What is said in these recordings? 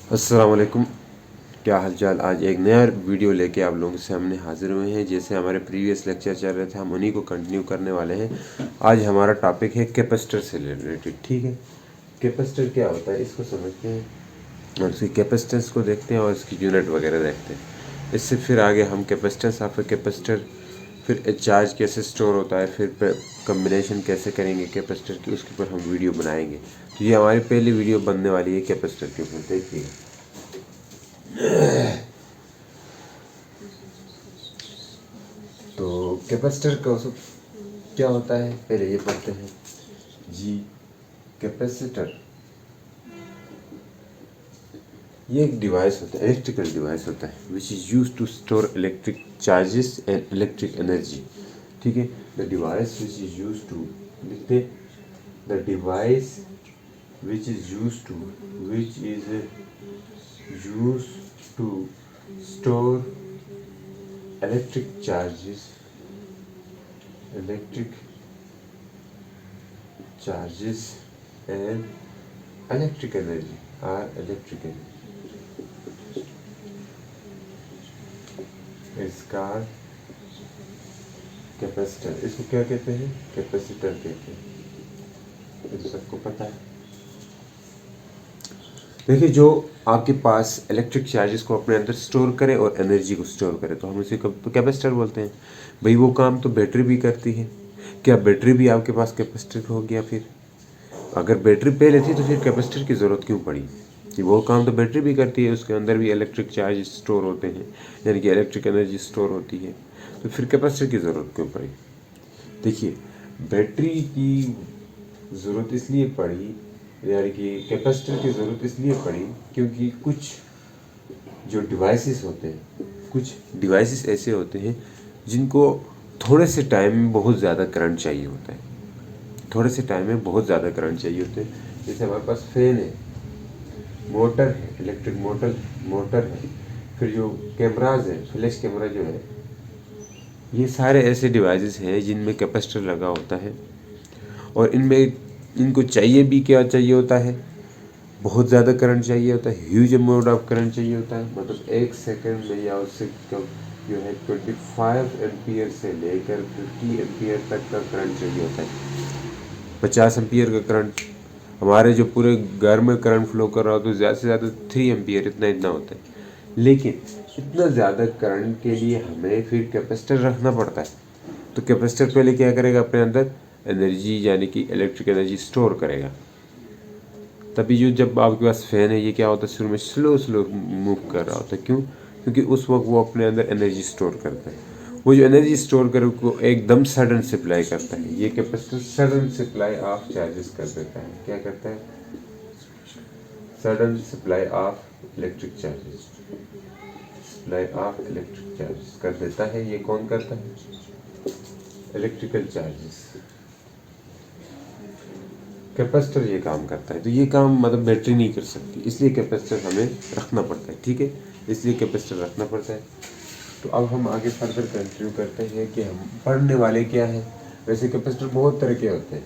अस्सलाम वालेकुम, क्या हाल चाल। आज एक नया वीडियो लेके आप लोगों के सामने हाजिर हुए हैं। जैसे हमारे प्रीवियस लेक्चर चल रहे थे, हम उन्हीं को कंटिन्यू करने वाले हैं। आज हमारा टॉपिक है कैपेसिटर से रिलेटेड। ठीक है, कैपेसिटर क्या होता है इसको समझते हैं और उसकी कैपेसिटेंस को देखते हैं और इसकी यूनिट वगैरह देखते हैं। इससे फिर आगे हम कैपेसिटेंस आफ्टर कैपेसिटर, फिर चार्ज कैसे स्टोर होता है, फिर कम्बिनेशन कैसे करेंगे कैपेसिटर की, उसके ऊपर हम वीडियो बनाएंगे। तो ये हमारी पहली वीडियो बनने वाली है कैपेसिटर के ऊपर, देखिए। तो कैपेसिटर का क्या होता है, पहले ये पढ़ते हैं जी। कैपेसिटर ये एक डिवाइस होता है, इलेक्ट्रिकल डिवाइस होता है, which is use to store electric charges and electric energy. ठीक है, the device which is use to, लिखते the device which is use to store electric charges and electric energy or electric energy is called capacitor. इसको क्या कहते हैं, capacitor कहते हैं। ये तो सबको पता है। देखिए, जो आपके पास इलेक्ट्रिक चार्जेस को अपने अंदर स्टोर करे और एनर्जी को स्टोर करे, तो हम इसे कैपेसिटर बोलते हैं। भाई वो काम तो बैटरी भी करती है। क्या बैटरी भी आपके पास कैपेसिटर हो गया? फिर अगर बैटरी पहले थी तो फिर कैपेसिटर की ज़रूरत क्यों पड़ी? कि वो काम तो बैटरी भी करती है, उसके अंदर भी इलेक्ट्रिक चार्ज स्टोर होते हैं, यानी कि इलेक्ट्रिक एनर्जी स्टोर होती है, तो फिर कैपेसिटर की ज़रूरत क्यों पड़ी? देखिए, बैटरी की ज़रूरत इसलिए पड़ी, यानी कि कैपेसिटर की ज़रूरत इसलिए पड़ी क्योंकि कुछ जो डिवाइसेस होते हैं, कुछ डिवाइसेस ऐसे होते हैं जिनको थोड़े से टाइम में बहुत ज़्यादा करंट चाहिए होता है। थोड़े से टाइम में बहुत ज़्यादा करंट चाहिए होते हैं। जैसे हमारे पास फैन है, मोटर है, इलेक्ट्रिक मोटर है, फिर जो कैमराज है, फ्लैश कैमरा जो है, ये सारे ऐसे डिवाइसेस हैं जिनमें कैपेसिटर लगा होता है। और इनको चाहिए भी क्या चाहिए होता है, बहुत ज़्यादा करंट चाहिए होता है, ह्यूज अमाउंट ऑफ करंट चाहिए होता है। मतलब 1 सेकंड में या उससे कम जो है 25 एम्पियर से लेकर 50 एम्पियर तक का करंट चाहिए होता है। 50 एम्पियर का करंट, हमारे जो पूरे घर में करंट फ्लो कर रहा हो तो ज़्यादा से ज़्यादा 3 एम्पियर, इतना होता है। लेकिन इतना ज़्यादा करंट के लिए हमें फिर कैपेसिटर रखना पड़ता है। तो कैपेसिटर पहले क्या करेगा, अपने अंदर एनर्जी यानी कि इलेक्ट्रिक एनर्जी स्टोर करेगा। तभी जो जब आपके पास फैन है, ये क्या होता है, शुरू में स्लो मूव कर रहा होता है। क्यों? क्योंकि उस वक्त वो अपने अंदर एनर्जी स्टोर करता है। वो जो एनर्जी स्टोर करे उसको एकदम सडन सप्लाई करता है। ये capacitor sudden supply of charges कर देता है। क्या करता है? Sudden supply of electric charges, supply of electric charges कर देता है। ये कौन करता है? Electrical charges. कैपेसिटर ये काम करता है। तो ये काम मतलब बैटरी नहीं कर सकती, इसलिए कैपेसिटर हमें रखना पड़ता है। ठीक है, इसलिए कैपेसिटर रखना पड़ता है। तो अब हम आगे फर्दर कंटिन्यू करते हैं कि हम पढ़ने वाले क्या हैं। वैसे कैपेसिटर बहुत तरह के होते हैं,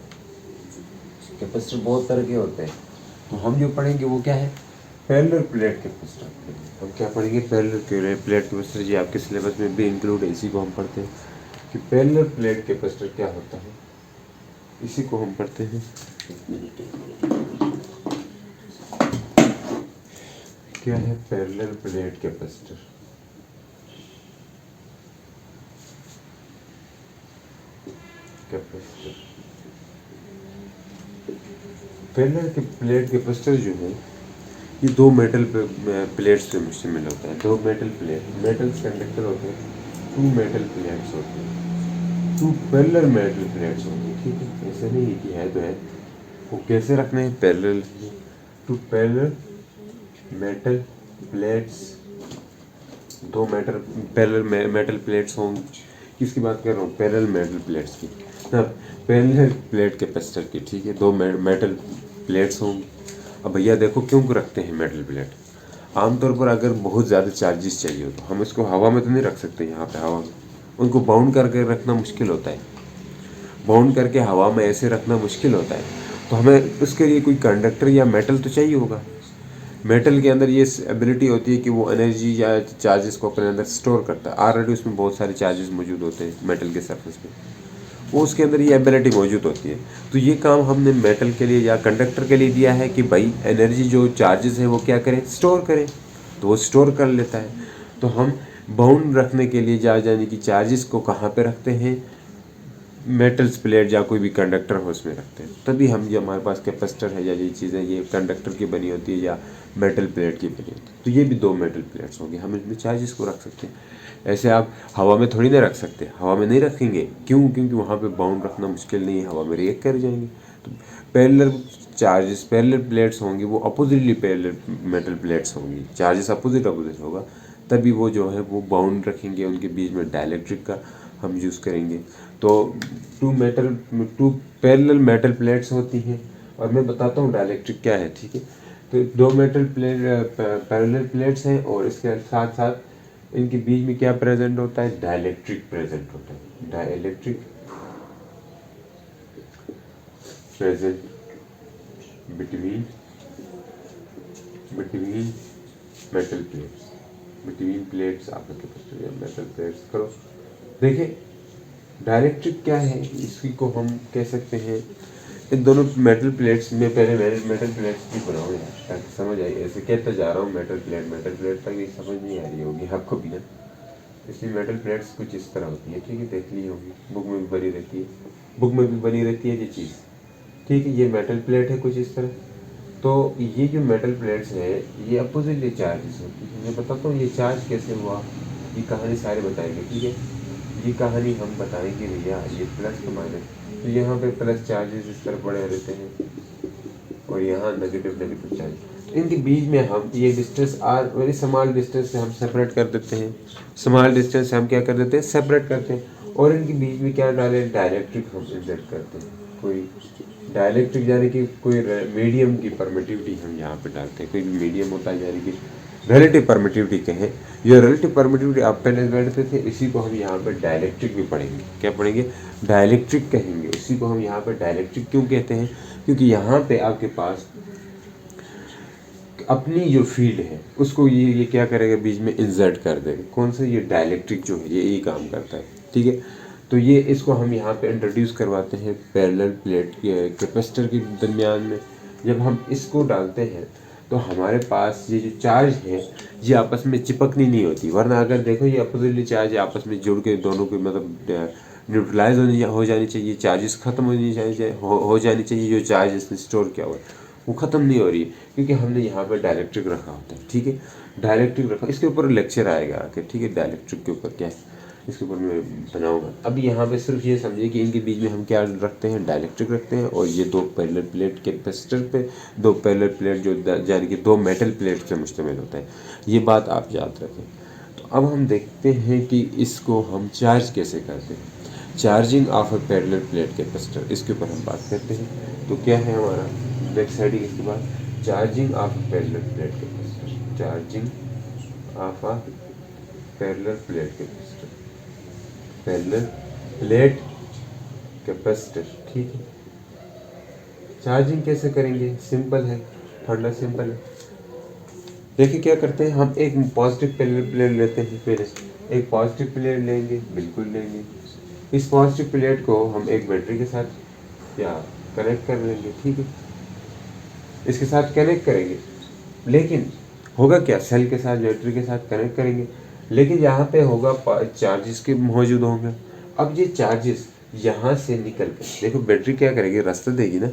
कैपेसिटर बहुत तरह के होते हैं। तो हम जो पढ़ेंगे वो क्या है, पैरेलल प्लेट कैपेसिटर। हम क्या पढ़ेंगे? Parallel plate capacitor. ये आपके सिलेबस में भी इंक्लूड है, इसी को हम पढ़ते हैं कि पैरेलल प्लेट कैपेसिटर क्या होता है, इसी को हम पढ़ते हैं। क्या है पैरेलल प्लेट कैपेसिटर? पैरेलल के प्लेट कैपेसिटर जो है, ये दो मेटल प्लेट्स से मिल होता है। दो मेटल कंडक्टर होते हैं, 2 मेटल प्लेट्स होते हैं, 2 पैरेलल मेटल प्लेट्स होती है। ठीक है, ऐसे नहीं कि है तो है। वो कैसे रखने हैं? Parallel, 2 parallel metal plates, 2 parallel metal plates होंगी। किसकी बात कर रहा हूँ? पैरेलल मेटल प्लेट्स की। हाँ, पैरेलल प्लेट कैपेसिटर की। ठीक है, 2 मेटल प्लेट्स होंगी। अब भैया देखो, क्यों रखते हैं मेटल प्लेट? आमतौर पर अगर बहुत ज़्यादा चार्जेस चाहिए हो तो हम इसको हवा में तो नहीं रख सकते। यहाँ पे हवा में उनको बाउंड करके रखना मुश्किल होता है। बाउंड करके हवा में ऐसे रखना मुश्किल होता है। तो हमें उसके लिए कोई कंडक्टर या मेटल तो चाहिए होगा। मेटल के अंदर ये एबिलिटी होती है कि वो एनर्जी या चार्जेस को अपने अंदर स्टोर करता है। ऑलरेडी उसमें बहुत सारे चार्जेस मौजूद होते हैं मेटल के सरफेस पे, वो उसके अंदर ये एबिलिटी मौजूद होती है। तो ये काम हमने मेटल के लिए या कंडक्टर के लिए दिया है कि भाई एनर्जी जो चार्जेस है वो क्या करें, स्टोर करें। तो वो स्टोर कर लेता है। तो हम बाउंड रखने के लिए यानी कि चार्जेस को कहाँ पे रखते हैं, मेटल्स प्लेट या कोई भी कंडक्टर हो उसमें रखते हैं। तभी हम जो हमारे पास कैपेसिटर है या ये चीज़ें ये कंडक्टर की बनी होती है या मेटल प्लेट की बनी होती है। तो ये भी 2 मेटल प्लेट्स होंगे, हम इसमें चार्जेस को रख सकते हैं। ऐसे आप हवा में थोड़ी ना रख सकते, हवा में नहीं रखेंगे। क्यों? क्योंकि वहाँ पे बाउंड रखना मुश्किल नहीं है, हवा में रिएक्ट कर जाएंगे। तो पैरेलल चार्जेस, पैरेलल प्लेट्स होंगी, वो अपोजिटली पैरेलल मेटल प्लेट्स होंगी, चार्जेस अपोजिट होगा, तभी वो जो है वो बाउंड रखेंगे। उनके बीच में डाइलेक्ट्रिक का हम यूज़ करेंगे। तो 2 पैरेलल मेटल प्लेट्स होती हैं। और मैं बताता हूँ डाइलेक्ट्रिक क्या है, ठीक है। तो 2 मेटल पैरेलल प्लेट्स हैं और इसके साथ साथ इनके बीच में क्या प्रेजेंट होता है, डाइलेक्ट्रिक प्रेजेंट होता है। Dielectric present between metal plates, between plates. आप मेटल प्लेट्स करो, देखिए डाइलेक्ट्रिक क्या है, इसी को हम कह सकते हैं। इन दोनों मेटल प्लेट्स में पहले मेटल प्लेट्स की बनाओ यार, ताकि समझ आए। ऐसे कहता जा रहा हूँ मेटल प्लेट तक ये समझ नहीं आ रही होगी आपको भी ना। इसलिए मेटल प्लेट्स कुछ इस तरह होती है, ठीक है, देख ली होगी, बुक में भी बनी रहती है, बुक में भी बनी रहती है ये चीज़, ठीक है। ये मेटल प्लेट है कुछ इस तरह। तो ये जो मेटल प्लेट्स है ये अपोजिटली चार्जेस होती है। मैं बताता हूँ ये चार्ज कैसे हुआ, ये कहानी सारे बताएंगे, ठीक है। ये कहानी हम बताएंगे भैया, ये प्लस तो माइनस। तो यहाँ पे प्लस चार्जेस इस तरह पड़े रहते हैं और यहाँ नेगेटिव चार्ज। इनके बीच में हम ये distance are, very small distance से हम सेपरेट कर देते हैं। स्मॉल डिस्टेंस से हम क्या कर देते हैं, सेपरेट करते हैं। और इनके बीच में क्या डाले, डाइलेक्ट्रिक हम इंसर्ट करते हैं। कोई डाइलेक्ट्रिक यानी कि कोई मीडियम की परमिटिविटी हम यहाँ पे डालते हैं। कोई भी मीडियम होता है यानी कि रिलेटिव परमिटिविटी कहें। ये रिलेटिव परमिटिविटी आप पहले बैठते थे, इसी को हम यहाँ पे डाइलेक्ट्रिक भी पढ़ेंगे। क्या पढ़ेंगे, डाइलेक्ट्रिक कहेंगे। इसी को हम यहाँ पे डाइलेक्ट्रिक क्यों कहते हैं, क्योंकि यहाँ पे आपके पास अपनी जो फील्ड है उसको ये क्या करेगा, बीच में इंसर्ट कर देगा। कौन सा, ये डाइलेक्ट्रिक जो है ये काम करता है, ठीक है। तो ये इसको हम यहाँ पे इंट्रोड्यूस करवाते हैं पैरेलल प्लेट के कैपेसिटर के दरमियान में। जब हम इसको डालते हैं तो हमारे पास ये जो चार्ज है ये आपस में चिपकनी नहीं होती। वरना अगर देखो ये अपोजिटली चार्ज आपस में जुड़ के दोनों के मतलब न्यूट्रलाइज हो जानी चाहिए, चार्जेस खत्म हो जानी चाहिए। जो चार्ज इसने स्टोर किया हुआ है वो ख़त्म नहीं हो रही है, क्योंकि हमने यहाँ पर डाइलेक्ट्रिक रखा होता है, ठीक है। डाइलेक्ट्रिक रखा, इसके ऊपर लेक्चर आएगा आके, ठीक है। डाइलेक्ट्रिक के ऊपर क्या है इसके ऊपर मैं बनाऊंगा। अब यहाँ पे सिर्फ ये समझिए कि इनके बीच में हम क्या रखते हैं, डाइलेक्ट्रिक रखते हैं। और ये 2 पैरेलल प्लेट कैपेसिटर पे 2 पैरेलल प्लेट जो यानी कि 2 मेटल प्लेट से मुश्तमिल होता है। ये बात आप याद रखें। तो अब हम देखते हैं कि इसको हम चार्ज कैसे करते हैं। Charging of a parallel plate capacitor, इसके ऊपर हम बात करते हैं। तो क्या है हमारा बैक साइड इसके बाद, charging of a parallel plate capacitor, charging of a parallel plate capacitor, parallel plate capacitor, ठीक है। चार्जिंग कैसे करेंगे, सिंपल है, फंडा सिंपल है। देखिए क्या करते हैं, हम एक पॉजिटिव पैरेलल प्लेट लेते हैं। पहले एक पॉजिटिव प्लेट लेंगे, बिल्कुल लेंगे। इस पॉजिटिव प्लेट को हम एक बैटरी के साथ या कनेक्ट कर लेंगे, ठीक है। इसके साथ कनेक्ट करेंगे, लेकिन होगा क्या, सेल के साथ बैटरी के साथ कनेक्ट करेंगे, लेकिन यहाँ पे होगा चार्जेस के मौजूद होंगे। अब ये चार्जेस यहाँ से निकल कर, देखो बैटरी क्या करेगी, रास्ता देगी ना।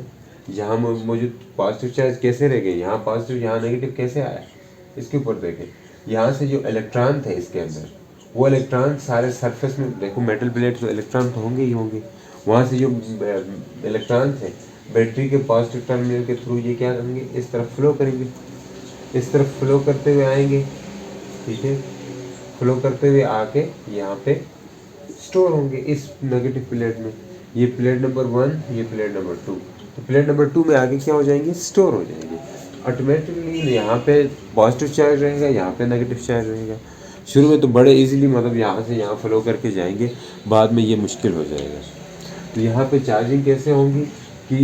यहाँ मौजूद पॉजिटिव चार्ज कैसे रह गए, यहाँ पॉजिटिव यहाँ नेगेटिव कैसे आया, इसके ऊपर देखें। यहाँ से जो इलेक्ट्रॉन थे इसके अंदर, वो इलेक्ट्रॉन सारे सरफेस में, देखो मेटल प्लेट तो इलेक्ट्रॉन तो होंगे ही होंगे। वहाँ से जो इलेक्ट्रॉन थे बैटरी के पॉजिटिव टर्मिनल के थ्रू ये क्या करेंगे, इस तरफ फ्लो करेंगे, इस तरफ फ्लो करते हुए आएंगे, ठीक है। फ्लो करते हुए आके यहाँ पे स्टोर होंगे इस नेगेटिव प्लेट में। ये प्लेट नंबर 1, ये प्लेट नंबर 2। तो प्लेट नंबर 2 में आगे क्या हो जाएंगे, स्टोर हो जाएंगे। ऑटोमेटिकली यहाँ पे पॉजिटिव चार्ज रहेगा, यहाँ पे नेगेटिव चार्ज रहेगा। शुरू में तो बड़े इजीली मतलब यहाँ से यहाँ फ्लो करके जाएंगे, बाद में ये मुश्किल हो जाएगा। तो यहाँ पे चार्जिंग कैसे होंगी, कि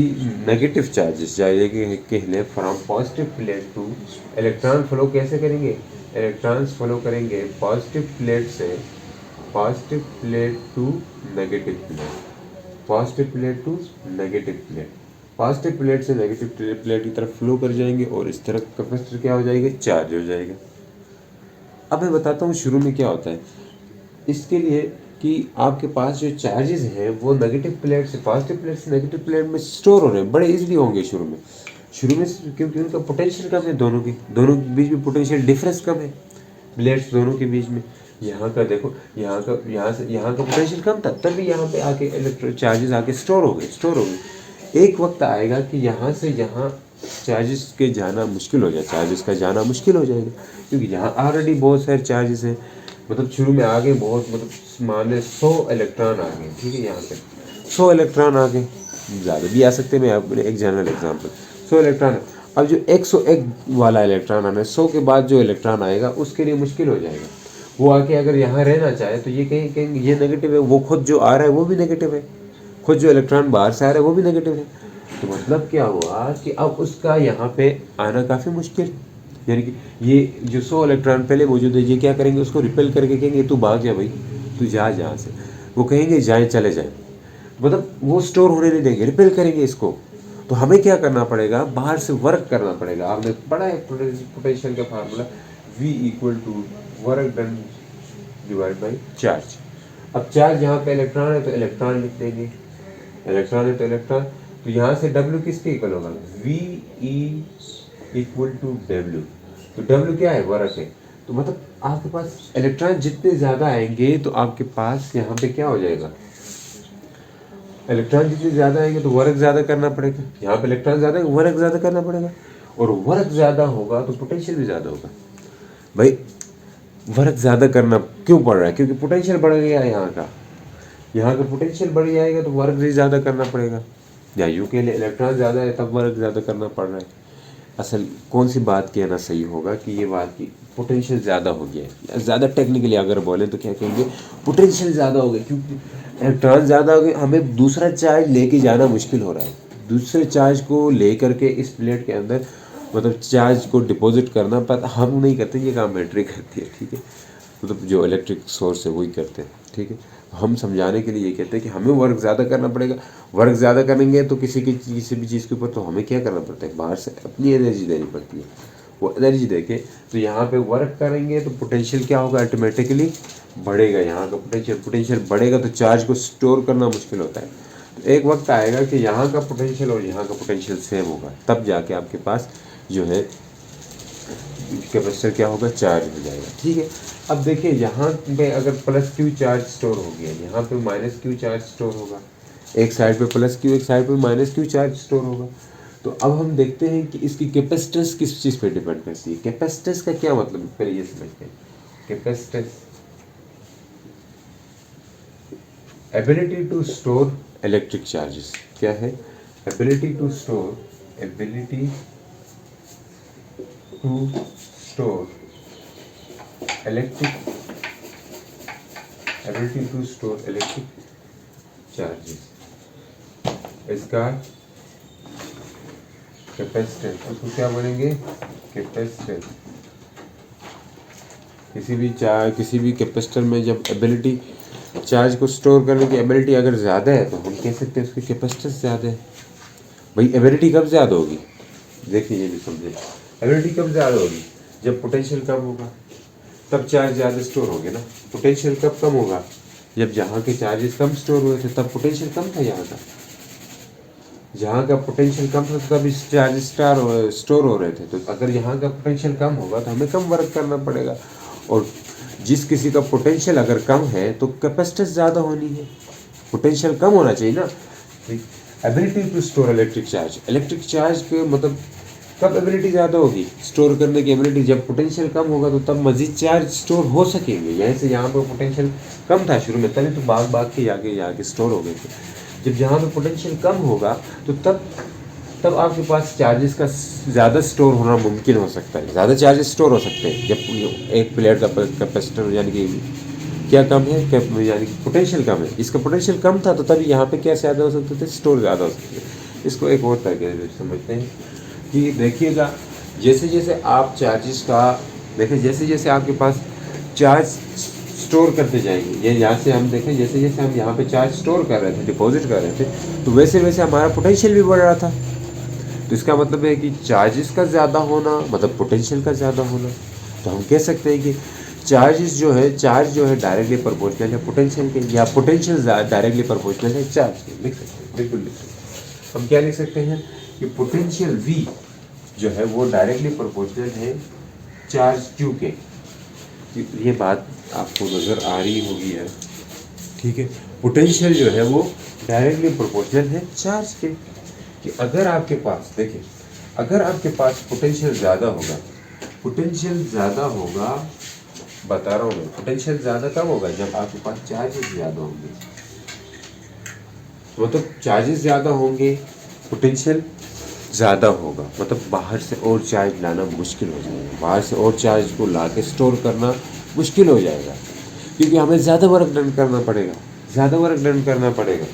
नेगेटिव चार्जेस जाएंगे कहले from positive plate to, electron flow कैसे करेंगे, इलेक्ट्रॉन्स फ्लो करेंगे पॉजिटिव प्लेट से positive plate to negative plate, positive plate to negative plate, positive plate से नेगेटिव प्लेट की तरफ फ्लो कर जाएंगे और इस तरह कैपेसिटर क्या हो जाएगा, चार्ज हो जाएगा। अब मैं बताता हूँ शुरू में क्या होता है इसके लिए कि आपके पास जो चार्जेस हैं वो नेगेटिव प्लेट से पॉजिटिव प्लेट से नेगेटिव प्लेट में स्टोर हो रहे हैं, बड़े इजीली होंगे शुरू में क्योंकि उनका पोटेंशियल कम है, दोनों के बीच में पोटेंशियल डिफरेंस कम है प्लेट्स दोनों के बीच में। यहाँ का देखो, यहाँ का पोटेंशियल कम था, तभी यहाँ पे आके इलेक्ट्रो चार्जेस आके स्टोर हो गए। एक वक्त आएगा कि यहाँ से यहाँ चार्जेस के जाना मुश्किल हो जाए, चार्जेस का जाना मुश्किल हो जाएगा, क्योंकि यहाँ ऑलरेडी बहुत सारे चार्जेस हैं। मतलब शुरू में आगे बहुत, मतलब मान लें 100 इलेक्ट्रॉन आ गए, ठीक है, यहाँ पे 100 इलेक्ट्रॉन आ गए, ज़्यादा भी आ सकते हैं, मैं आपको एक जनरल एग्जांपल 100 इलेक्ट्रॉन है। अब जो 101 वाला इलेक्ट्रॉन आना है, 100 के बाद जो इलेक्ट्रॉन आएगा उसके लिए मुश्किल हो जाएगा। वो आके अगर यहाँ रहना चाहे तो ये कहेंगे ये नेगेटिव है, वो खुद जो आ रहा है वो भी नेगेटिव है, खुद जो इलेक्ट्रॉन बाहर से आ रहा है वो भी नेगेटिव है। तो मतलब क्या हुआ कि अब उसका यहाँ पे आना काफ़ी मुश्किल, यानी कि ये जो 100 इलेक्ट्रॉन पहले मौजूद है ये क्या करेंगे, उसको रिपेल करके कहेंगे तू भाग जा भाई, तू जा यहाँ से, वो कहेंगे जाए चले जाए, मतलब वो स्टोर होने नहीं देंगे, रिपेल करेंगे इसको। तो हमें क्या करना पड़ेगा, बाहर से वर्क करना पड़ेगा। आपने पढ़ा है पोटेंशियल का formula, V equal to work done divide by charge. अब चार्ज यहाँ पे इलेक्ट्रॉन है तो इलेक्ट्रॉन लिख देंगे, इलेक्ट्रॉन है तो इलेक्ट्रॉन, तो यहाँ से W किसके इक्वल होगा, V E equal to W। तो W क्या है, वर्क है। तो मतलब आपके पास इलेक्ट्रॉन जितने ज़्यादा आएंगे तो आपके पास यहाँ पे क्या हो जाएगा, इलेक्ट्रॉन जितने ज़्यादा आएंगे तो वर्क ज़्यादा करना पड़ेगा, यहाँ पे इलेक्ट्रॉन ज़्यादा है वर्क ज़्यादा करना पड़ेगा, और वर्क ज़्यादा होगा तो पोटेंशियल भी ज़्यादा होगा। भाई वर्क ज़्यादा करना क्यों पड़ रहा है, क्योंकि पोटेंशियल बढ़ गया है, यहाँ का पोटेंशियल बढ़ जाएगा तो वर्क भी ज़्यादा करना पड़ेगा, या यूँ के लिए इलेक्ट्रॉन ज़्यादा है तब वर्क ज़्यादा करना पड़ रहा है। असल कौन सी बात कहना सही होगा कि ये बात की पोटेंशियल ज़्यादा हो गया है, ज़्यादा टेक्निकली अगर बोलें तो क्या कहेंगे, पोटेंशियल ज़्यादा हो गया, क्योंकि इलेक्ट्रॉन ज़्यादा हो गए, हमें दूसरा चार्ज लेके जाना मुश्किल हो रहा है, दूसरे चार्ज को ले करके इस प्लेट के अंदर मतलब चार्ज को डिपॉजिट करना, पर हम नहीं करते, ये काम बैटरी करती है, ठीक है, मतलब जो इलेक्ट्रिक सोर्स है वही करते हैं, ठीक है। हम समझाने के लिए ये कहते हैं कि हमें वर्क ज़्यादा करना पड़ेगा, वर्क ज़्यादा करेंगे तो किसी भी चीज़ के ऊपर तो हमें क्या करना पड़ता है, बाहर से अपनी एनर्जी देनी पड़ती है, वो एनर्जी देके तो यहाँ पे वर्क करेंगे तो पोटेंशियल क्या होगा, ऑटोमेटिकली बढ़ेगा, यहाँ का पोटेंशियल बढ़ेगा तो चार्ज को स्टोर करना मुश्किल होता है। तो एक वक्त आएगा कि यहाँ का पोटेंशियल और यहाँ का पोटेंशियल सेम होगा, तब जाके आपके पास जो है कैपेसिटर क्या होगा, चार्ज हो जाएगा, ठीक है। अब देखिए यहाँ पे अगर प्लस क्यू चार्ज स्टोर हो गया, यहाँ पे माइनस क्यू चार्ज स्टोर होगा, एक साइड पे प्लस क्यू एक साइड पे माइनस क्यू चार्ज स्टोर होगा। तो अब हम देखते हैं कि इसकी कैपेसिटेंस किस चीज़ पे डिपेंड करती है। कैपेसिटेंस का क्या मतलब है, पहले ये समझते हैं। Capacitance ability to store electric charges क्या है, ability to store electric charges, इसका कैपेसिटेंस, उसको क्या बोलेंगे, कैपेसिटेंस। किसी भी कैपेसिटर में जब एबिलिटी चार्ज को स्टोर करने की एबिलिटी अगर ज़्यादा है तो हम कह सकते हैं उसकी कैपेसिटेंस ज़्यादा है। भाई एबिलिटी कब ज़्यादा होगी, देखिए ये भी समझे, एबिलिटी कब ज़्यादा होगी, जब पोटेंशियल कम होगा तब चार्ज ज़्यादा स्टोर होंगे ना। पोटेंशियल कब कम होगा, जब जहाँ के चार्जेस कम स्टोर हुए थे तब पोटेंशियल कम था, यहाँ का जहाँ का पोटेंशियल कम था तब इस चार्ज स्टोर हो रहे थे। तो अगर यहाँ का पोटेंशियल कम होगा तो हमें कम वर्क करना पड़ेगा, और जिस किसी का पोटेंशियल अगर कम है तो कैपेसिटेंस ज़्यादा होनी है, पोटेंशियल कम होना चाहिए ना। Ability to store electric charge के मतलब कब एबिलिटी ज़्यादा होगी, स्टोर करने की एबिलिटी, जब पोटेंशियल कम होगा तो तब मज़ीद चार्ज स्टोर हो सकेंगे। जैसे यहाँ पर पोटेंशियल कम था शुरू में, तभी तो भाग के जाके स्टोर हो गए थे। जब जहाँ पे पोटेंशियल कम होगा तो तब आपके पास चार्जेस का ज़्यादा स्टोर होना मुमकिन हो सकता है, ज़्यादा चार्जेस स्टोर हो सकते हैं। जब एक प्लेट का कैपेसिटर यानी कि क्या कम है, यानी कि पोटेंशियल कम है, इसका पोटेंशियल कम था तो तभी यहाँ पे क्या ज़्यादा हो सकते थे, स्टोर ज़्यादा हो सकते थे। इसको एक और तरीके से समझते हैं कि देखिएगा, जैसे जैसे आप चार्जेस का देखें, जैसे जैसे आपके पास चार्ज स्टोर करते जाएंगे, ये यहाँ से हम देखें जैसे जैसे हम यहाँ पे चार्ज स्टोर कर रहे थे, डिपॉजिट कर रहे थे, तो वैसे वैसे हमारा पोटेंशियल भी बढ़ रहा था। तो इसका मतलब है कि चार्जेस का ज़्यादा होना मतलब पोटेंशियल का ज़्यादा होना। तो हम कह सकते हैं कि चार्ज जो है डायरेक्टली प्रोपोर्शनल है पोटेंशियल के, या पोटेंशियल डायरेक्टली प्रोपोर्शनल है चार्ज के। लिख सकते हैं, बिल्कुल लिख सकते हैं। हम क्या लिख सकते हैं कि पोटेंशियल V जो है वो डायरेक्टली प्रोपोर्शनल है चार्ज Q के। ये बात आपको नज़र आ रही होगी यार, ठीक है। पोटेंशियल जो है वो डायरेक्टली प्रोपोर्शनल है चार्ज के। कि अगर आपके पास देखिए, अगर आपके पास पोटेंशियल ज़्यादा होगा, पोटेंशियल ज़्यादा होगा, बता रहा हूँ मैं, पोटेंशियल ज़्यादा कब होगा जब आपके पास चार्जेस ज़्यादा होंगे। मतलब चार्जेस ज़्यादा होंगे, पोटेंशियल ज़्यादा होगा, मतलब बाहर से और चार्ज लाना मुश्किल हो जाएगा, बाहर से और चार्ज को ला के स्टोर करना मुश्किल हो जाएगा, क्योंकि हमें ज़्यादा वर्क डन करना पड़ेगा, ज़्यादा वर्क डन करना पड़ेगा।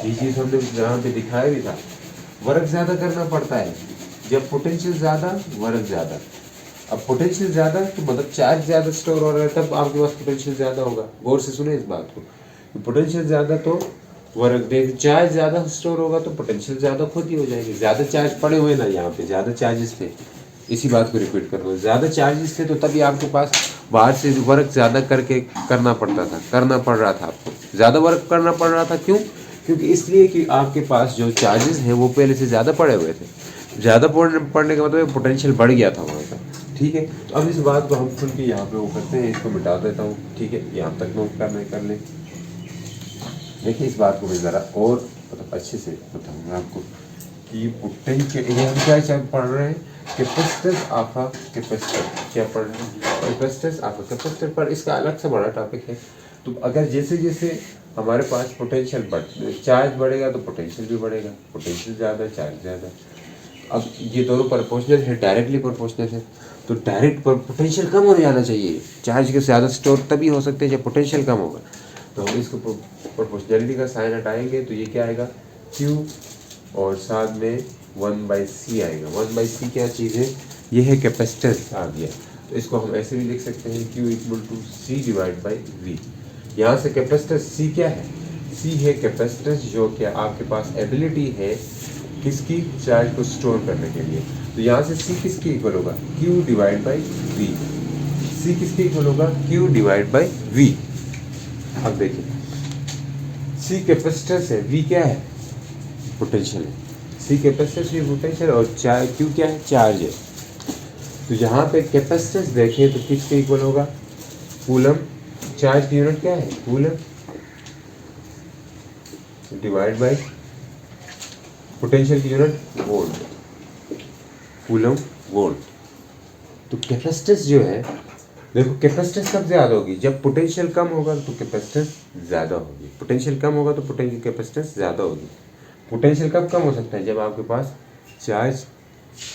ये चीज़ हमने यहाँ पे दिखाया भी था, वर्क ज़्यादा करना पड़ता है जब पोटेंशियल ज़्यादा, वर्क ज़्यादा। अब पोटेंशियल ज़्यादा तो मतलब चार्ज ज़्यादा स्टोर हो रहा है, तब आपके पास पोटेंशियल ज़्यादा होगा। गौर से सुने इस बात को, पोटेंशियल ज़्यादा तो वर्क देख, चार्ज ज़्यादा स्टोर होगा तो पोटेंशियल ज़्यादा खुद ही हो जाएगी। ज़्यादा चार्ज पड़े हुए ना, यहाँ पे ज़्यादा चार्जेस थे, इसी बात को रिपीट कर रहा हूँ, ज़्यादा चार्जेस थे तो तभी आपके पास बाहर से वर्क ज़्यादा करके करना पड़ता था, करना पड़ रहा था, आपको ज़्यादा वर्क करना पड़ रहा था। क्यों? क्योंकि इसलिए कि आपके पास जो चार्जेस हैं वो पहले से ज़्यादा पड़े हुए थे। ज़्यादा पड़ने का मतलब पोटेंशियल बढ़ गया था वहाँ का, ठीक है। तो अब इस बात को हम सुन के यहाँ पे वो करते हैं, इसको मिटा देता हूँ, ठीक है। यहाँ तक नोट कर लें। देखिए इस बात को मैं ज़रा और मतलब अच्छे से बताऊँगा आपको कि पोटेंशियल, ये हम क्या पढ़ रहे हैं, कैपेसिटेंस ऑफ अ कैपेसिटर, क्या पढ़ रहे हैं, कैपेसिटेंस ऑफ अ कैपेसिटर। पर इसका अलग से बड़ा टॉपिक है। तो अगर जैसे जैसे हमारे पास पोटेंशियल चार्ज बढ़ेगा तो पोटेंशियल भी बढ़ेगा, पोटेंशियल ज़्यादा चार्ज ज़्यादा। अब ये दोनों प्रोपोर्शनल है, डायरेक्टली प्रोपोर्शनल है, तो डायरेक्ट पोटेंशियल कम होने जाना चाहिए। चार्ज के ज़्यादा स्टोर तभी हो सकते हैं जब पोटेंशियल कम होगा। तो हम इसको प्रोपोर्शनलिटी का साइन हटाएंगे तो ये क्या आएगा, Q, और साथ में 1/C आएगा। 1/C क्या चीज़ है, ये है कैपेसिटेंस आ गया। तो इसको हम ऐसे भी लिख सकते हैं, Q = C/V। यहाँ से कैपेसिटेंस C क्या है, C है कैपेसिटेंस, जो क्या आपके पास एबिलिटी है किसकी, चार्ज को स्टोर करने के लिए। तो यहाँ से C किसकी इक्वल होगा, Q/V। C किसके इक्वल होगा, Q/V। अब देखिए C कैपेसिटेंस है, V क्या है, पोटेंशियल है। C कैपेसिटेंस भी पोटेंशियल, और Q क्या है, चार्ज है। तो यहाँ पे कैपेसिटेंस देखें तो किसके इक्वल होगा, कूलम। चार्ज की यूनिट क्या है, कूलम, डिवाइड बाय पोटेंशियल की यूनिट वोल्ट, कूलम वोल्ट। तो कैपेसिटेंस जो है, देखो कैपेसिटेंस कब ज़्यादा होगी, जब पोटेंशियल कम होगा तो कैपेसिटेंस ज़्यादा होगी, पोटेंशियल कम होगा तो पोटेंशियल कैपेसिटेंस ज़्यादा होगी। पोटेंशियल कब कम हो सकता है, जब आपके पास चार्ज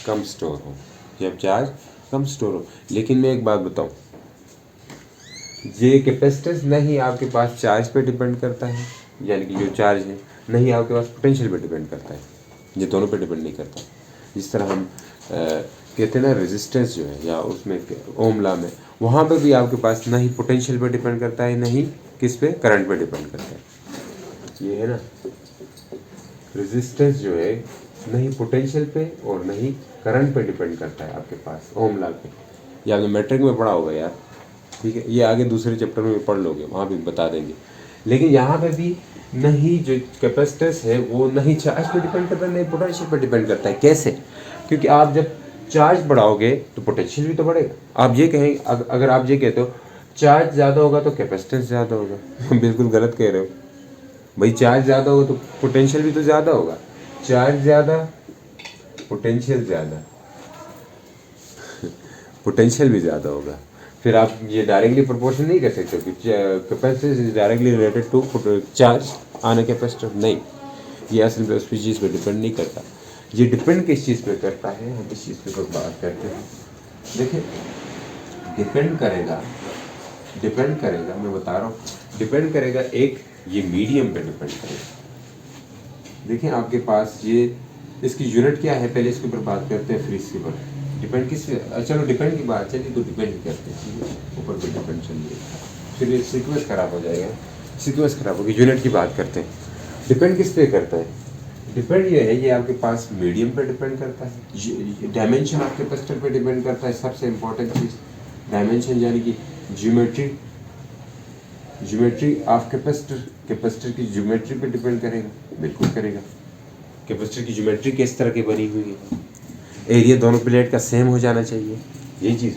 कम स्टोर हो, जब चार्ज कम स्टोर हो। लेकिन मैं एक बात बताऊं, ये कैपेसिटेंस नहीं आपके पास चार्ज पे डिपेंड करता है, यानी कि जो चार्ज है, नहीं आपके पास पोटेंशियल पे डिपेंड करता है, ये दोनों पे डिपेंड नहीं करता। जिस तरह हम कहते हैं ना रेजिस्टेंस जो है, या उसमें ओम लॉ में, वहाँ पे भी आपके पास ना ही पोटेंशियल पे डिपेंड करता है, नहीं किस पे, करंट पे डिपेंड करता है। ये है ना, रेजिस्टेंस जो है नहीं पोटेंशियल पे और नहीं करंट पे डिपेंड करता है आपके पास, ओम लॉ पे। ये आपने मैट्रिक में पढ़ा होगा यार, ठीक है। ये आगे दूसरे चैप्टर में पढ़ लोगे, वहाँ भी बता देंगे। लेकिन यहाँ पे भी नहीं, जो कैपेसिटेंस है वो नहीं चार्ज पे डिपेंड करता है, नहीं पोटेंशियल पे डिपेंड करता है। कैसे? क्योंकि आप जब चार्ज बढ़ाओगे तो पोटेंशियल भी तो बढ़ेगा। आप ये कहें, अगर आप ये कहते हो चार्ज ज़्यादा होगा तो कैपेसिटेंस ज़्यादा होगा बिल्कुल गलत कह रहे हो भाई। चार्ज ज़्यादा होगा तो पोटेंशियल भी तो ज़्यादा होगा। चार्ज ज़्यादा, पोटेंशियल ज़्यादा पोटेंशियल भी ज़्यादा होगा। फिर आप ये डायरेक्टली प्रोपोर्शन नहीं कर सकते कि capacitance is directly related to charge on a capacitor, नहीं। ये असल में उस चीज़ पे डिपेंड नहीं करता। ये डिपेंड किस चीज़ पे करता है, हम इस चीज़ पे बात करते हैं। देखिए डिपेंड करेगा, मैं बता रहा हूँ, डिपेंड करेगा एक ये मीडियम पे डिपेंड करेगा। देखिए आपके पास ये इसकी यूनिट क्या है, पहले इसके ऊपर बात करते हैं, फिर इसके ऊपर डिपेंड किस, चलो डिपेंड की बात चलिए तो डिपेंड ही करते हैं, ठीक है, ऊपर पे डिपेंड चलिए, फिर ये सीक्वेंस खराब हो जाएगा, सीक्वेंस खराब होगी। यूनिट की बात करते हैं, डिपेंड किस पे करता है, डिपेंड ये है, ये आपके पास मीडियम पे डिपेंड करता है, डायमेंशन आपके कैपेसिटर पे डिपेंड करता है, सबसे इंपॉर्टेंट चीज़ डायमेंशन यानी कि geometry, geometry of capacitor, capacitor की ज्योमेट्री पे डिपेंड करेगा, बिल्कुल करेगा, कैपेसिटर की ज्योमेट्री किस तरह की बनी हुई है, एरिया दोनों प्लेट का सेम हो जाना चाहिए, ये चीज़।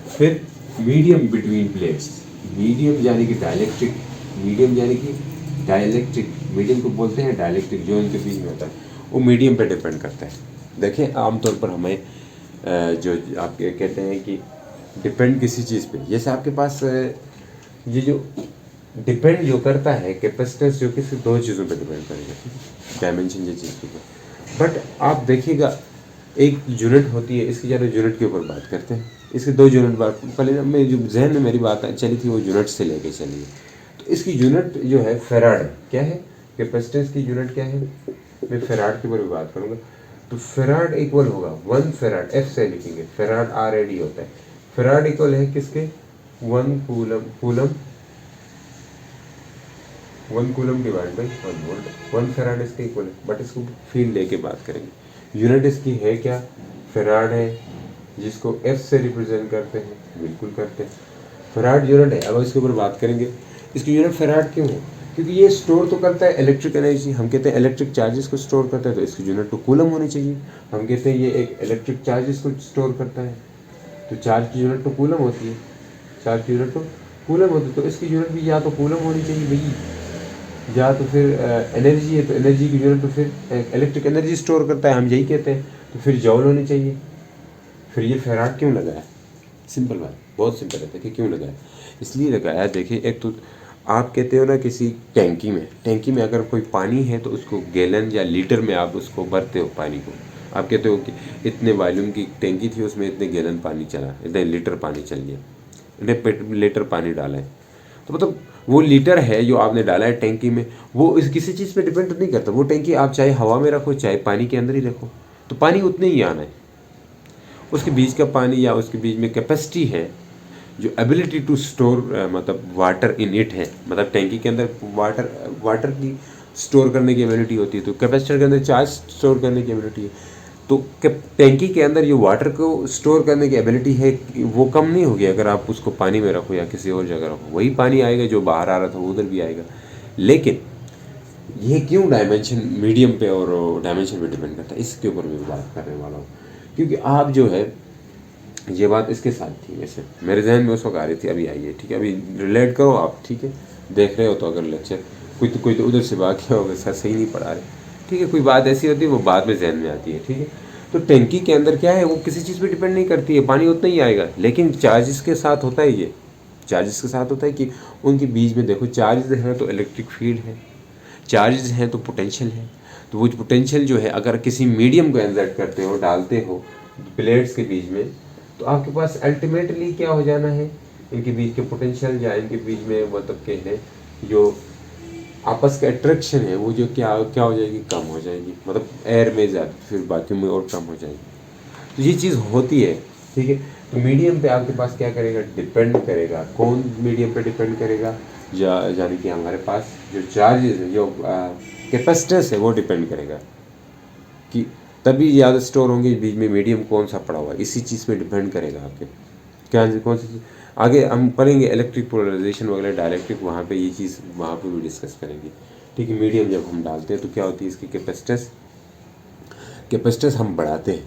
फिर मीडियम बिटवीन प्लेट्स, मीडियम यानी कि डायलेक्ट्रिक, मीडियम यानी कि डायलेक्ट्रिक, मीडियम को बोलते हैं डायलेक्ट्रिक, जो इनके बीच में होता है वो मीडियम पे डिपेंड करता है। देखें आमतौर पर हमें जो आप कहते हैं कि डिपेंड किसी चीज़ पे, जैसे आपके पास ये जो डिपेंड जो करता है कैपेसिटेंस, जो किसी दो चीज़ों पे डिपेंड करेगा, डायमेंशन ये चीज़ के ऊपर। बट आप देखिएगा एक यूनिट होती है, इसकी ज़रा यूनिट के ऊपर बात करते हैं, इसके दो यूनिट बात पहले मैं जो जहन में मेरी बात चली थी वो यूनिट से लेके चलिए। तो इसकी यूनिट जो है फेराड है, क्या है, कैपेसिटेंस की यूनिट क्या है, मैं फेराड के ऊपर भी बात करूँगा। तो फेराड इक्वल होगा 1 फेराड, एफ से लिखेंगे, फेराड आर ए डी होता है, फेराड इक्वल है किसके, 1 coulomb, coulomb 1 coulomb divide by 1 volt, 1 farad इसके इक्वल है। बट इसको फील्ड लेके बात करेंगे, यूनिट इसकी है क्या, फेराड है, जिसको एफ से रिप्रेजेंट करते हैं, बिल्कुल करते हैं, फेराड यूनिट है। अब इसके ऊपर बात करेंगे, इसकी यूनिट फेराड क्यों है, क्योंकि ये स्टोर तो करता है इलेक्ट्रिक एनर्जी, हम कहते हैं इलेक्ट्रिक चार्जेस को स्टोर करता है, तो इसकी यूनिट तो कूलम होनी चाहिए। हम कहते हैं ये एक इलेक्ट्रिक चार्जेस को स्टोर करता है, तो चार्ज की यूनिट तो कूलम होती है, चार्ज की यूनिट तो कूलम होती है, तो इसकी यूनिट भी या तो कूलम होनी चाहिए भाई, या तो फिर एनर्जी है, तो एनर्जी की यूनिट तो फिर इलेक्ट्रिक एनर्जी स्टोर करता है, हम यही कहते हैं, तो फिर जॉल होनी चाहिए। फिर ये फेराड क्यों लगाया, सिंपल बात, बहुत सिंपल है, देखिए क्यों लगाया, इसलिए लगाया, देखिए एक तो आप कहते हो ना किसी टैंकी में अगर कोई पानी है तो उसको गैलन या लीटर में आप उसको भरते हो पानी को, आप कहते हो कि इतने वॉल्यूम की टैंकी थी उसमें इतने गैलन पानी चला, इतने लीटर पानी चल गया, इतने लीटर पानी डाला है, तो मतलब वो लीटर है जो आपने डाला है टैंकी में, वो इस किसी चीज़ पे डिपेंड नहीं करता, वो टैंकी आप चाहे हवा में रखो चाहे पानी के अंदर ही रखो तो पानी उतने ही आना है, उसके बीच का पानी या उसके बीच में कैपेसिटी है, जो एबिलिटी टू स्टोर मतलब वाटर इन इट है, मतलब टैंकी के अंदर वाटर की स्टोर करने की एबिलिटी होती है, तो कैपेसिटर के अंदर चार्ज स्टोर करने की एबिलिटी है, तो टैंकी के अंदर जो वाटर को स्टोर करने की एबिलिटी है वो कम नहीं होगी अगर आप उसको पानी में रखो या किसी और जगह रखो, वही पानी आएगा जो बाहर आ रहा था वो उधर भी आएगा। लेकिन ये क्यों डायमेंशन मीडियम पे और डायमेंशन पे डिपेंड करता है, इसके ऊपर मैं बात करने वाला हूँ, क्योंकि आप जो है ये बात इसके साथ थी, वैसे मेरे जहन में उस वक्त आ रही थी, अभी आई है, ठीक है, अभी रिलेट करो आप, ठीक है, देख रहे हो तो अगर लेक्चर कोई तो उधर से भाग गया होगा, सर सही नहीं पढ़ा रहे, ठीक है, कोई बात ऐसी होती है वो बाद में जहन में आती है, ठीक है। तो टैंकी के अंदर क्या है, वो किसी चीज़ पे डिपेंड नहीं करती है, पानी उतना ही आएगा, लेकिन चार्जेस के साथ होता है, ये चार्जेस के साथ होता है कि उनके बीच में देखो चार्ज है तो इलेक्ट्रिक फील्ड है, चार्जेस हैं तो पोटेंशियल है, तो वो पोटेंशियल जो है अगर किसी मीडियम को इंसर्ट करते हो, डालते हो प्लेट्स के बीच में, तो आपके पास अल्टीमेटली क्या हो जाना है, इनके बीच के पोटेंशियल या इनके बीच में मतलब कहने जो आपस का अट्रैक्शन है वो जो क्या हो जाएगी, कम हो जाएगी, मतलब एयर में ज़्यादा फिर बाकी में और कम हो जाएगी, तो ये चीज़ होती है, ठीक है। तो मीडियम पे आपके पास क्या करेगा, डिपेंड करेगा, कौन मीडियम पे डिपेंड करेगा, यानी कि हमारे पास जो चार्जेस है, जो कैपेसिटेंस है वो डिपेंड करेगा कि तभी ज़्यादा स्टोर होंगे, बीच में मीडियम कौन सा पड़ा हुआ है, इसी चीज़ पे डिपेंड करेगा आपके क्या कौन सी चीज़। आगे हम पढ़ेंगे इलेक्ट्रिक पोलराइजेशन वगैरह डायलेक्ट्रिक, वहाँ पे ये चीज़ वहाँ पे भी डिस्कस करेंगे, ठीक है। मीडियम जब हम डालते हैं तो क्या होती है इसकी कैपेसिटेंस हम बढ़ाते हैं,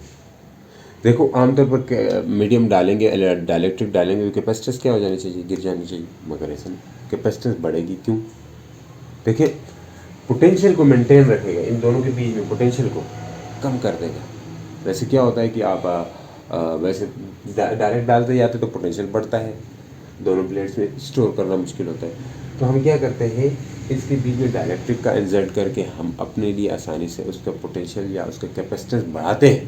देखो आमतौर पर मीडियम डालेंगे डायलेक्ट्रिक डालेंगे तो कैपेसिटेंस क्या हो जानी चाहिए, गिर जानी चाहिए, मगर ऐसा नहीं, कैपेसिटेंस बढ़ेगी, क्यों, देखिए पोटेंशियल को मेंटेन रखेगा, इन दोनों के बीच में पोटेंशियल को कम कर देगा। वैसे क्या होता है कि आप वैसे डायरेक्ट डालते जाते तो पोटेंशियल बढ़ता है, दोनों प्लेट्स में स्टोर करना मुश्किल होता है, तो हम क्या करते हैं इसके बीच में डायलेक्ट्रिक का इंसर्ट करके हम अपने लिए आसानी से उसका पोटेंशियल या उसका कैपेसिटेंस बढ़ाते हैं।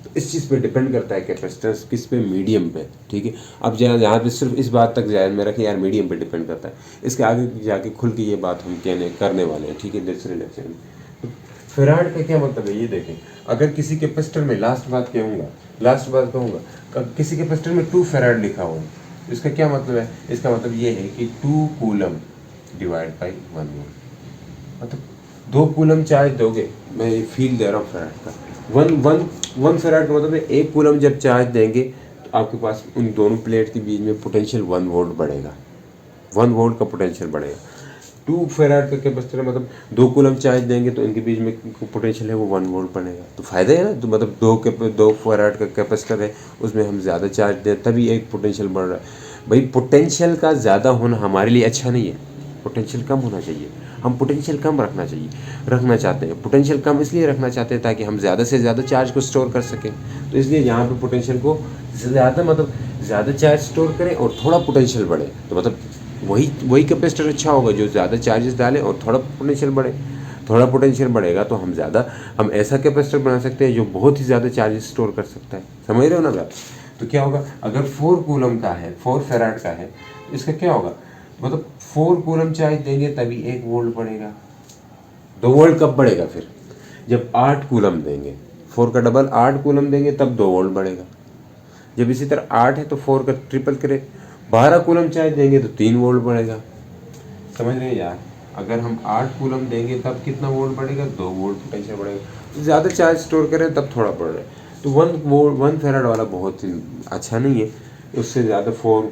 तो इस चीज़ पे डिपेंड करता है कैपेसिटेंस किस पे, मीडियम पे, ठीक है। अब जहाँ पे सिर्फ इस बात तक ध्यान में रखें यार, मीडियम पे डिपेंड करता है, इसके आगे जाके खुल के ये बात हम करने वाले हैं, ठीक है, दूसरे लेक्चर में। तो फेराड का क्या मतलब है ये देखें। अगर किसी कैपेसिटर में लास्ट बात कहूँगा किसी कैपेसिटर में 2 फेराड लिखा हुआ है, इसका क्या मतलब है? इसका मतलब ये है कि 2 कूलम डिवाइड बाई 1 वोल्ट, मतलब 2 कूलम चार्ज दोगे, मैं ये फील दे रहा हूँ फेराड का। वन फेराड का मतलब है 1 कूलम जब चार्ज देंगे तो आपके पास उन दोनों प्लेट के बीच में पोटेंशियल 1 वोल्ट बढ़ेगा, 1 वोल्ट का पोटेंशियल बढ़ेगा। 2 फेराड का कैपेसिटर मतलब 2 कूलम चार्ज देंगे तो इनके बीच में पोटेंशियल है वो 1 वोल्ट बनेगा। तो फायदा है ना, तो मतलब 2 फेराड का कैपेसिटर है, उसमें हम ज़्यादा चार्ज दें तभी एक पोटेंशियल बढ़ रहा है। भाई पोटेंशियल का ज़्यादा होना हमारे लिए अच्छा नहीं है, पोटेंशियल कम होना चाहिए। हम पोटेंशियल कम रखना चाहते हैं। पोटेंशियल कम इसलिए रखना चाहते हैं ताकि हम ज़्यादा से ज़्यादा चार्ज को स्टोर कर सकें। तो इसलिए यहाँ पे पोटेंशियल को ज़्यादा चार्ज स्टोर करें और थोड़ा पोटेंशियल बढ़े, तो मतलब वही कैपेसिटर अच्छा होगा जो ज़्यादा चार्जेस डालें और थोड़ा पोटेंशियल बढ़े। थोड़ा पोटेंशियल बढ़ेगा तो हम ऐसा कैपेसिटर बना सकते हैं जो बहुत ही ज़्यादा चार्जेस स्टोर कर सकता है। समझ रहे हो ना बात? तो क्या होगा, अगर 4 कूलम का है, 4 फेराड का है, तो इसका क्या होगा, मतलब 4 कूलम चार्ज देंगे तभी 1 वोल्ट बढ़ेगा। 2 वोल्ट कब बढ़ेगा फिर? जब 8 कूलम देंगे, 4 का डबल 8 कूलम देंगे तब 2 वोल्ट बढ़ेगा। जब इसी तरह 8 है तो 4 का ट्रिपल करें, 12 कूलम चार्ज देंगे तो 3 वोल्ट बढ़ेगा। समझ रहे हैं यार? अगर हम 8 कूलम देंगे तब कितना वोल्ट बढ़ेगा? 2 वोल्ट पोटेंशियल बढ़ेगा। तो ज़्यादा चार्ज स्टोर करें तब थोड़ा बढ़ रहा है। तो 1 फेराड वाला बहुत ही अच्छा नहीं है, उससे ज़्यादा 4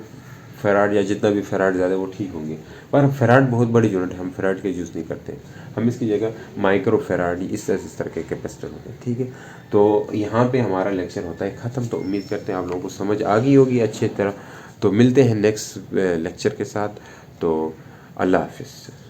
फेराड या जितना भी फेराड ज़्यादा वो ठीक होंगे। पर फेराड बहुत बड़ी यूनिट है, हम फेराड का यूज़ नहीं करते, हम इसकी जगह माइक्रो फेराड इस तरह के कैपेसिटर होते हैं। ठीक है, तो यहाँ पे हमारा लेक्चर होता है ख़त्म। तो उम्मीद करते हैं आप लोगों को समझ आ गई होगी अच्छी तरह। तो मिलते हैं नेक्स्ट लेक्चर के साथ। तो अल्लाह हाफिज़।